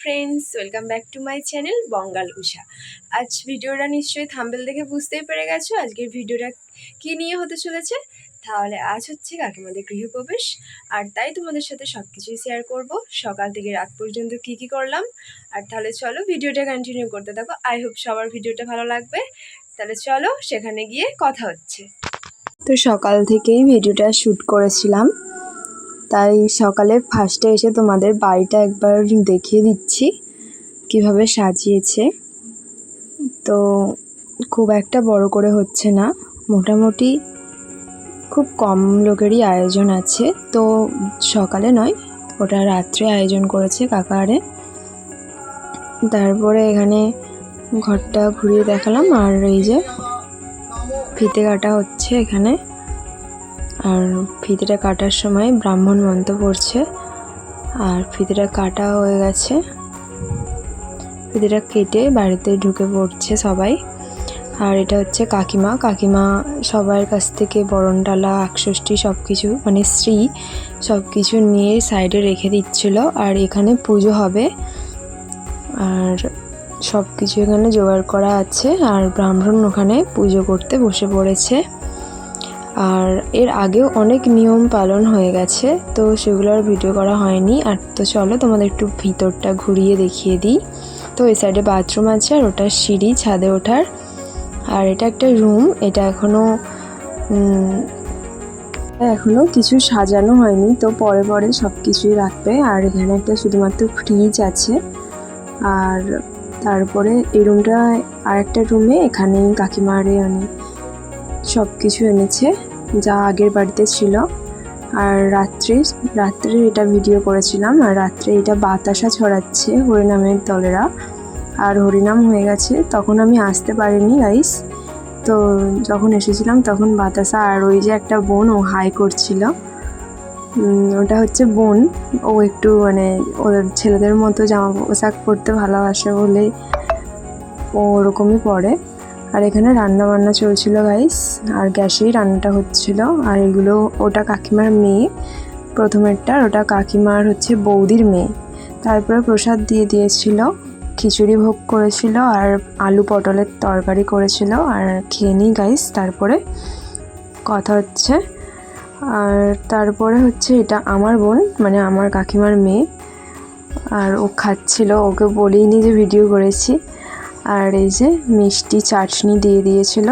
Friends, welcome back to my channel Bangal Usha. আজ ভিডিওটা নিশ্চয়ই থাম্বনেল দেখে বুঝতেই পেরে গেছো আজকের ভিডিওটা কী নিয়ে হতে চলেছে। তাহলে আজ হচ্ছে কাকিমাদের গৃহপ্রবেশ, আর তাই তোমাদের সাথে সব কিছুই শেয়ার করব, সকাল থেকে রাত পর্যন্ত কি কি করলাম। আর তাহলে চলো ভিডিওটা কন্টিনিউ করতে থাকো। আই হোপ সবার ভিডিওটা ভালো লাগবে। তাহলে চলো সেখানে গিয়ে কথা হচ্ছে। তো সকাল থেকেই ভিডিওটা শ্যুট করেছিলাম, তাই সকালে ফার্স্টে এসে তোমাদের বাড়িটা একবার দেখিয়ে দিচ্ছি কিভাবে সাজিয়েছে। তো খুব একটা বড় করে হচ্ছে না, মোটামুটি খুব কম লোকেরই আয়োজন আছে। তো সকালে নয়, ওটা রাত্রে আয়োজন করেছে কাকারে। তারপরে এখানে ঘরটা ঘুরিয়ে দেখালাম, আর এই যে ফিতে কাটা হচ্ছে এখানে। আর ফিতেটা কাটার সময় ব্রাহ্মণ মন্ত্র পড়ছে, আর ফিতেটা কাটা হয়ে গেছে। ফিতেটা কেটে বাড়িতে ঢুকে পড়ছে সবাই। আর এটা হচ্ছে কাকিমা সবার কাছ থেকে বরণ ডালা, আকষষ্ঠী সব কিছু মানে শ্রী সব কিছু নিয়ে সাইডে রেখে দিচ্ছিল। আর এখানে পুজো হবে, আর সব কিছু এখানে জোগাড় করা আছে। আর ব্রাহ্মণ ওখানে পুজো করতে বসে পড়েছে। আর এর আগেও অনেক নিয়ম পালন হয়ে গেছে, তো সেগুলো আর ভিডিও করা হয়নি। আর তো চলো তোমাদের একটু ভিতরটা ঘুরিয়ে দেখিয়ে দিই। তো এই সাইডে বাথরুম আছে, আর ওটা সিঁড়ি ছাদে ওঠার। আর এটা একটা রুম, এটা এখনো কিছু সাজানো হয়নি, তো পরে পরে সব কিছুই রাখবে। আর এখানে একটা শুধুমাত্র ফ্রিজ আছে। আর তারপরে এই রুমটা আর একটা রুমে এখানেই কাকিমারে সব কিছু এনেছে যা আগের বাড়িতে ছিল। আর রাত্রে এটা ভিডিও করেছিলাম। আর রাত্রে এটা বাতাসা ছড়াচ্ছে হরিনামের দলেরা, আর হরিনাম হয়ে গেছে। তখন আমি আসতে পারিনি গাইস, তো যখন এসেছিলাম তখন বাতাসা আর ওই যে একটা বোন ও হাই করছিল, ওটা হচ্ছে বোন। ও একটু মানে ওদের ছেলেদের মতো জামা পোশাক পরতে ভালোবাসে বলে ও ওরকমই পরে। আর এখানে রান্না বান্না চলছিল গাইস, আর গ্যাসেই রান্নাটা হচ্ছিল। আর এগুলো ওটা কাকিমার মেয়ে প্রথমেরটা, ওটা কাকিমার হচ্ছে বৌদির মেয়ে। তারপরে প্রসাদ দিয়ে দিয়েছিল, খিচুড়ি ভোগ করেছিল, আর আলু পটলের তরকারি করেছিল। আর খেয়ে নিই গাইস, তারপরে কথা হচ্ছে। আর তারপরে হচ্ছে এটা আমার বোন মানে আমার কাকিমার মেয়ে, আর ও খাচ্ছিল, ওকে বলিনি যে ভিডিও করেছি। আর এই যে মিষ্টি চাটনি দিয়ে দিয়েছিল।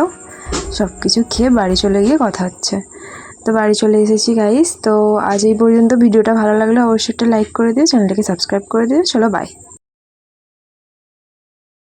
সব কিছু খেয়ে বাড়ি চলে গিয়ে কথা হচ্ছে। তো বাড়ি চলে এসেছি গাইস। তো আজ এই পর্যন্ত। ভিডিওটা ভালো লাগলে অবশ্যই একটা লাইক করে দিও, চ্যানেলটাকে সাবস্ক্রাইব করে দিও। চলো বাই।